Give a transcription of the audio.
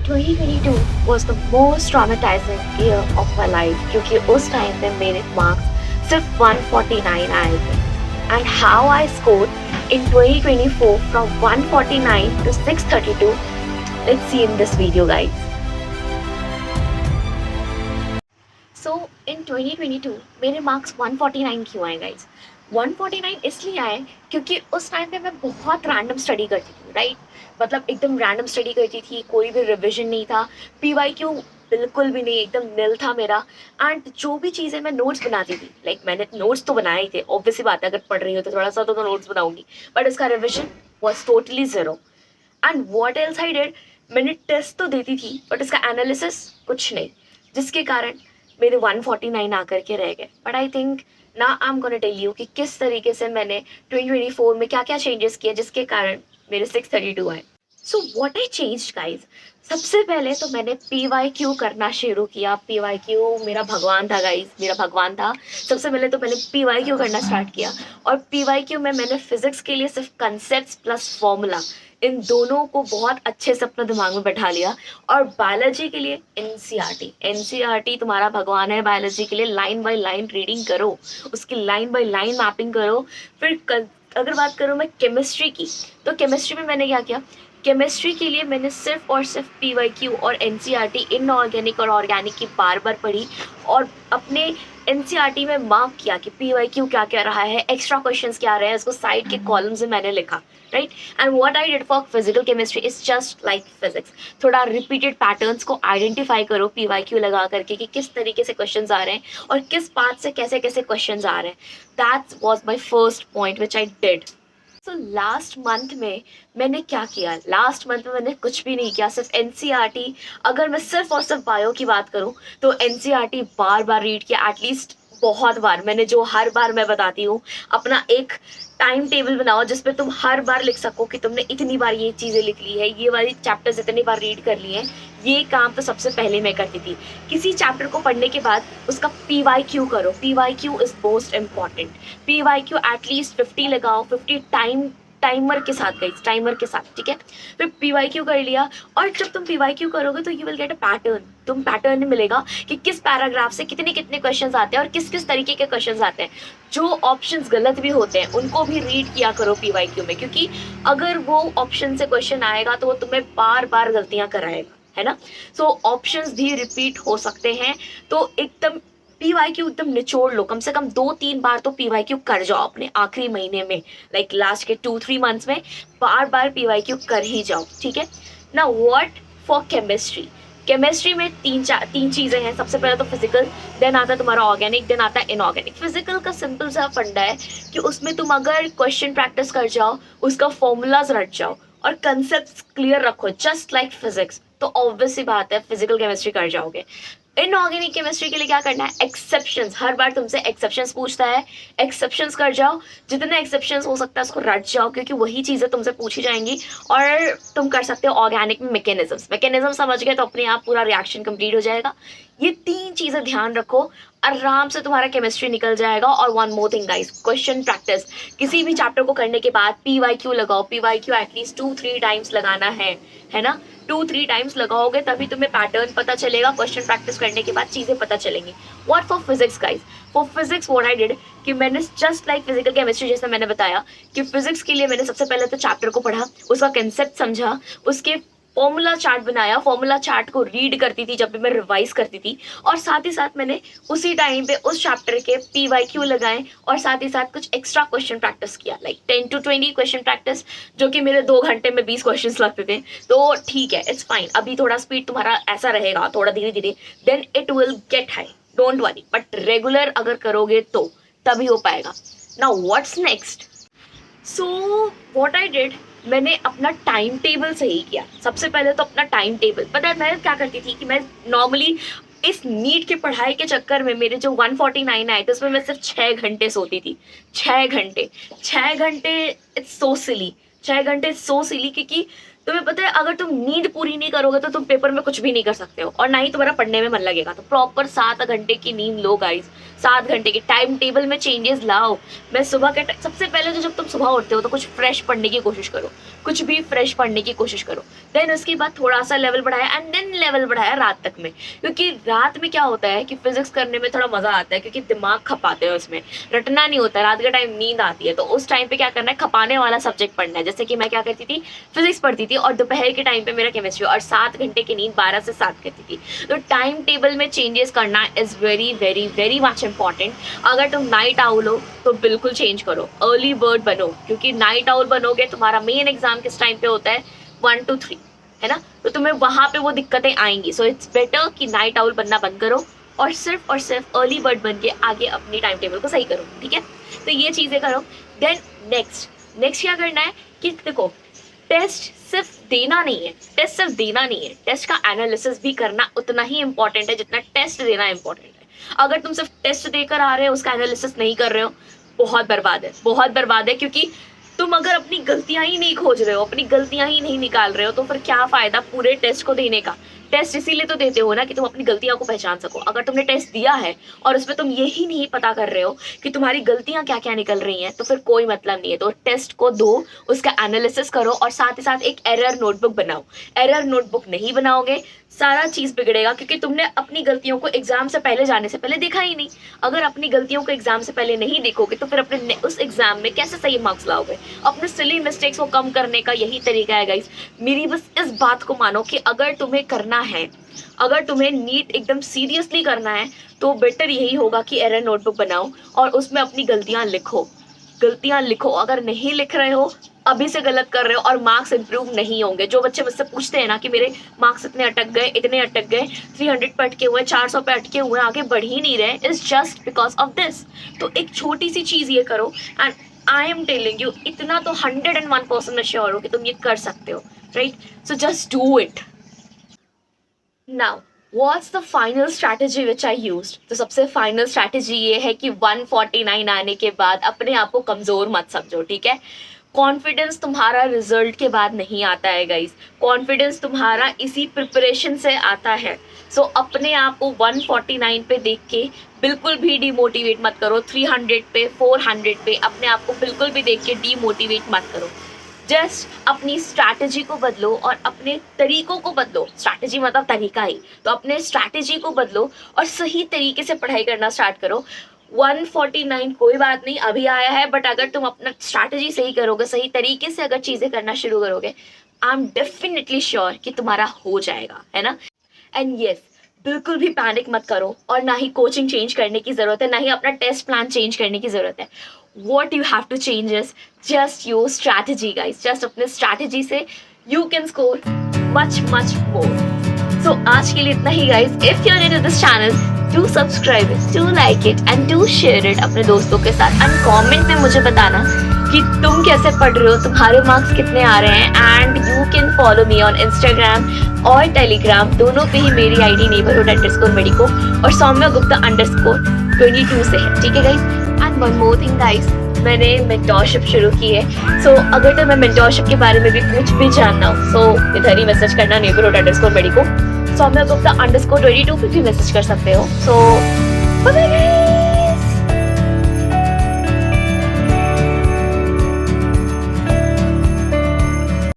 2022 was the most traumatizing year of my life क्योंकि उस time पे मेरे मार्क्स सिर्फ 149 आए थे and how I scored in 2024 from 149 to 632. Let's see in this video, guys. So in 2022 मेरे marks 149 क्यों आए गाइज? 149 इसलिए आए क्योंकि उस टाइम पे मैं बहुत रैंडम स्टडी करती थी, राइट? मतलब एकदम रैंडम स्टडी करती थी, कोई भी रिविजन नहीं था, पीवाईक्यू बिल्कुल भी नहीं, एकदम निल था मेरा। एंड जो भी चीज़ें मैं नोट्स बनाती थी, लाइक मैंने नोट्स तो बनाए ही थे, ऑब्वियसली बात है, अगर पढ़ रही हो तो थोड़ा सा तो नोट्स बनाऊंगी, बट इसका revision was totally zero. And what else I did, मैंने टेस्ट तो देती थी बट इसका एनालिसिस कुछ नहीं, जिसके कारण मेरे 149 आकर के रह गए। बट आई थिंक ना I am gonna tell you कि किस तरीके से मैंने 2024 में क्या क्या चेंजेस किए जिसके कारण मेरे 632 आए। सो व्हाट आई चेंज्ड गाइज, सबसे पहले तो मैंने पीवाईक्यू करना शुरू किया। पीवाईक्यू मेरा भगवान था गाइज, मेरा भगवान था। सबसे पहले तो मैंने पीवाईक्यू करना स्टार्ट किया और पीवाईक्यू में मैंने फिजिक्स के लिए सिर्फ कंसेप्ट्स प्लस फॉर्मूला, इन दोनों को बहुत अच्छे से अपने दिमाग में बैठा लिया। और बायोलॉजी के लिए एनसीईआरटी, एनसीईआरटी तुम्हारा भगवान है बायोलॉजी के लिए। लाइन बाय लाइन रीडिंग करो, उसकी लाइन बाय लाइन मैपिंग करो। फिर अगर बात करूँ मैं केमिस्ट्री की, तो केमिस्ट्री में मैंने क्या किया, केमिस्ट्री के लिए मैंने सिर्फ और सिर्फ पीवाईक्यू और एनसीईआरटी इनऑर्गेनिक और ऑर्गेनिक की बार बार पढ़ी और अपने एनसीईआरटी में मार्क किया कि पीवाईक्यू क्या कह रहा है, एक्स्ट्रा क्वेश्चंस क्या रहे हैं, उसको साइड के कॉलम्स में मैंने लिखा, right? And what I did for physical chemistry is just like physics, थोड़ा रिपीटेड पैटर्न्स को आइडेंटिफाई करो पीवाईक्यू लगा करके कि किस तरीके से क्वेश्चंस आ रहे हैं और किस पार्ट से कैसे कैसे क्वेश्चंस आ रहे हैं। That was my first point which I did. तो लास्ट मंथ में मैंने क्या किया, लास्ट मंथ में मैंने कुछ भी नहीं किया, सिर्फ एनसीईआरटी। अगर मैं सिर्फ और सिर्फ बायो की बात करूं तो एनसीईआरटी बार बार रीड किया, एटलीस्ट बहुत बार। मैंने जो हर बार मैं बताती हूँ, अपना एक टाइम टेबल बनाओ जिसपे तुम हर बार लिख सको कि तुमने इतनी बार ये चीज़ें लिख ली है, ये वाली चैप्टर्स इतनी बार रीड कर लिए हैं। ये काम तो सबसे पहले मैं करती थी। किसी चैप्टर को पढ़ने के बाद उसका पीवाईक्यू करो, PYQ is most important. PYQ at least 50 लगाओ, 50 टाइमर के साथ गई, टाइमर के साथ, ठीक है? फिर पीवाईक्यू कर लिया और जब तुम पीवाईक्यू करोगे तो you will get a pattern. तुम पैटर्न मिलेगा कि किस पैराग्राफ से कितने कितने क्वेश्चंस आते हैं और किस किस तरीके के क्वेश्चंस आते हैं। जो ऑप्शंस गलत भी होते हैं उनको भी रीड किया करो पीवाईक्यू में, क्योंकि अगर वो ऑप्शन से क्वेश्चन आएगा तो वो तुम्हें बार बार गलतियां कराएगा, है ना? सो ऑप्शंस भी रिपीट हो सकते हैं, तो एकदम पीवाईक्यू एकदम निचोड़ लो। कम से कम 2-3 बार तो पीवाईक्यू कर जाओ अपने आखिरी महीने में, लाइक लास्ट के 2-3 मंथ्स में बार बार पीवाईक्यू कर ही जाओ, ठीक है ना? व्हाट फॉर केमिस्ट्री, केमिस्ट्री में तीन चीज़ें हैं। सबसे पहले तो फिजिकल, देन आता है तुम्हारा ऑर्गेनिक, देन आता है इनऑर्गेनिक। फिजिकल का सिंपल सा फंडा है कि उसमें तुम अगर क्वेश्चन प्रैक्टिस कर जाओ, उसका फॉर्मूलाज रट जाओ और कंसेप्ट क्लियर रखो, जस्ट लाइक फिजिक्स, तो ऑब्वियसली बात है फिजिकल केमिस्ट्री कर जाओगे। इनऑर्गेनिक केमिस्ट्री के लिए क्या करना है, एक्सेप्शंस। हर बार तुमसे एक्सेप्शंस पूछता है, एक्सेप्शंस कर जाओ, जितने एक्सेप्शंस हो सकता है उसको रट जाओ, क्योंकि वही चीज़ें तुमसे पूछी जाएंगी। और तुम कर सकते हो ऑर्गेनिक में मैकेनिज्म समझ गए तो अपने आप पूरा रिएक्शन कंप्लीट हो जाएगा। ये 3 चीज़ें ध्यान रखो, आराम से तुम्हारा केमिस्ट्री निकल जाएगा। और one more thing guys, question practice. किसी भी चैप्टर को करने के बाद पीवाईक्यू लगाओ, पीवाईक्यू एटलीस्ट 2-3 टाइम्स लगाना है ना? 2-3 टाइम्स लगाओगे तभी तुम्हें पैटर्न पता चलेगा। क्वेश्चन प्रैक्टिस करने के बाद चीज़ें पता चलेंगी। What for physics guys, for physics what I did कि मैंने जस्ट लाइक फिजिकल केमिस्ट्री, जैसे मैंने बताया कि फिजिक्स के लिए मैंने सबसे पहले तो चैप्टर को पढ़ा, उसका कंसेप्ट समझा, उसके फॉर्मूला चार्ट बनाया, फॉर्मूला चार्ट को रीड करती थी जब भी मैं रिवाइज करती थी, और साथ ही साथ मैंने उसी टाइम पे उस चैप्टर के पीवाईक्यू लगाए और साथ ही साथ कुछ एक्स्ट्रा क्वेश्चन प्रैक्टिस किया, लाइक 10 to 20 क्वेश्चन प्रैक्टिस, जो कि मेरे 2 घंटे में 20 क्वेश्चन लगते थे। तो ठीक है, इट्स फाइन। अभी थोड़ा स्पीड तुम्हारा ऐसा रहेगा, थोड़ा धीरे धीरे, then it will get high, don't worry. But regular अगर करोगे तो तभी हो पाएगा। Now what's next? So what I did, मैंने अपना टाइम टेबल सही किया। सबसे पहले तो अपना टाइम टेबल, पता है मैं क्या करती थी कि मैं नॉर्मली इस नीट के पढ़ाई के चक्कर में मेरे जो 149 आए थे उसमें मैं सिर्फ 6 घंटे सोती थी। 6 घंटे, 6 घंटे, इट्स सो सिली। 6 घंटे सो सिली, क्योंकि तुम्हें पता है अगर तुम नींद पूरी नहीं करोगे तो तुम पेपर में कुछ भी नहीं कर सकते हो और ना ही तुम्हारा पढ़ने में मन लगेगा। तो प्रॉपर 7 घंटे की नींद लो गाइस, 7 घंटे की। टाइम टेबल में चेंजेस लाओ। मैं सुबह के सबसे पहले तो जब तुम सुबह उठते हो तो कुछ फ्रेश पढ़ने की कोशिश करो, कुछ भी फ्रेश पढ़ने की कोशिश करो। देन उसके बाद थोड़ा सा लेवल बढ़ाया एंड देन लेवल बढ़ाया रात तक में, क्योंकि रात में क्या होता है कि फिजिक्स करने में थोड़ा मजा आता है क्योंकि दिमाग खपाते हो, इसमें रटना नहीं होता है। रात के टाइम नींद आती है तो उस टाइम पे क्या करना है, खपाने वाला सब्जेक्ट पढ़ना है। जैसे कि मैं क्या करती थी, फिजिक्स पढ़ती थी और दोपहर के टाइम पे मेरा केमिस्ट्री, और 7 घंटे की नींद 12 से 7 करती थी। तो टाइम टेबल में चेंजेस करना is very very very much important. अगर तुम नाइट आउल हो तो बिल्कुल चेंज करो, अर्ली बर्ड बनो, क्योंकि नाइट आउल बनोगे तुम्हारा मेन एग्जाम किस टाइम पे होता है, 1 to 3, है ना। तो तुम्हें वहां पे वो दिक्कतें आएंगी। सो इट्स बेटर कि नाइट आउल बनना बंद करो और सिर्फ अर्ली बर्ड बन के आगे अपनी टाइम टेबल को सही करो, ठीक है। तो ये चीजें करो। देन नेक्स्ट क्या करना है कि देखो, टेस्ट सिर्फ देना नहीं है, टेस्ट का एनालिसिस भी करना उतना ही इंपॉर्टेंट है जितना टेस्ट देना इंपॉर्टेंट है। अगर तुम सिर्फ टेस्ट देकर आ रहे हो, उसका एनालिसिस नहीं कर रहे हो, बहुत बर्बाद है। क्योंकि तुम अगर अपनी गलतियां ही नहीं खोज रहे हो, अपनी गलतियां ही नहीं निकाल रहे हो, तो फिर क्या फायदा पूरे टेस्ट को देने का। टेस्ट इसीलिए तो देते हो ना कि तुम अपनी गलतियां को पहचान सको। अगर तुमने टेस्ट दिया है और उसमें तुम यही नहीं पता कर रहे हो कि तुम्हारी गलतियां क्या क्या निकल रही हैं, तो फिर कोई मतलब नहीं है। तो टेस्ट को दो, उसका एनालिसिस करो और साथ ही साथ एक एरर नोटबुक बनाओ। एरर नोटबुक नहीं बनाओगे सारा चीज बिगड़ेगा, क्योंकि तुमने अपनी गलतियों को एग्जाम से पहले जाने से पहले देखा ही नहीं। अगर अपनी गलतियों को एग्जाम से पहले नहीं देखोगे तो फिर अपने उस एग्जाम में कैसे सही मार्क्स लाओगे। अपने सिली मिस्टेक्स को कम करने का यही तरीका है गाइस। मेरी बस इस बात को मानो कि अगर तुम्हें करना है, अगर तुम्हें नीट एकदम सीरियसली करना है, तो बेटर यही होगा कि एरर नोटबुक बनाओ और उसमें अपनी गलतियां लिखो। अगर नहीं लिख रहे हो, अभी से गलत कर रहे हो और मार्क्स इंप्रूव नहीं होंगे। जो बच्चे मुझसे पूछते हैं ना कि मेरे मार्क्स इतने अटक गए, 300 पे अटके हुए, 400 पे अटके हुए, आगे बढ़ ही नहीं रहे, is just because of this. तो एक छोटी सी चीज ये करो and I am telling you, इतना तो 101% मैं श्योर हूँ कि तुम ये कर सकते हो, right. So just do it. Now What's the final strategy which I used? तो सबसे फाइनल स्ट्रैटेजी ये है कि 149 आने के बाद अपने आप को कमजोर मत समझो, ठीक है। कॉन्फिडेंस तुम्हारा रिजल्ट के बाद नहीं आता है गाइस, कॉन्फिडेंस तुम्हारा इसी प्रिपरेशन से आता है। सो अपने आप को 149 पे देख के बिल्कुल भी डिमोटिवेट मत करो। 300 पे, 400 पे अपने आप को बिल्कुल भी देख के डिमोटिवेट मत करो। जस्ट अपनी स्ट्रैटेजी को बदलो और अपने तरीकों को बदलो। स्ट्रैटेजी मतलब तरीका ही, तो अपने स्ट्रैटेजी को बदलो और सही तरीके से पढ़ाई करना स्टार्ट करो। 149 कोई बात नहीं अभी आया है, बट अगर तुम अपना स्ट्रैटेजी सही करोगे, सही तरीके से अगर चीजें करना शुरू करोगे, आई एम डेफिनेटली श्योर कि तुम्हारा हो जाएगा, है ना। एंड यस, बिल्कुल भी पैनिक मत करो और ना ही कोचिंग चेंज करने की जरूरत है, ना ही अपना टेस्ट प्लान चेंज करने की जरूरत है। What you have to change is just your strategy, guys. Just अपने strategy से you can score much more. So आज के लिए इतना ही guys. If you're new to this channel, do subscribe it, do like it and do share it अपने दोस्तों के साथ and comment में मुझे बताना कि तुम कैसे पढ़ रहे हो, तुम्हारे मार्क्स कितने आ रहे हैं। And you can follow me on Instagram और Telegram, दोनों पे ही मेरी ID neighborhood_medico और soumya_gupta_22 से है, ठीक है guys. And one more thing guys, मैंने मेंटोरशिप शुरू की है। सो अगर तुम्हें मेंटोरशिप के बारे में भी कुछ भी जानना हो, सो इधर ही मैसेज करना neighborhood_medico, soumya_gupta_22 पे भी मैसेज कर सकते हो। सो बाय बाय।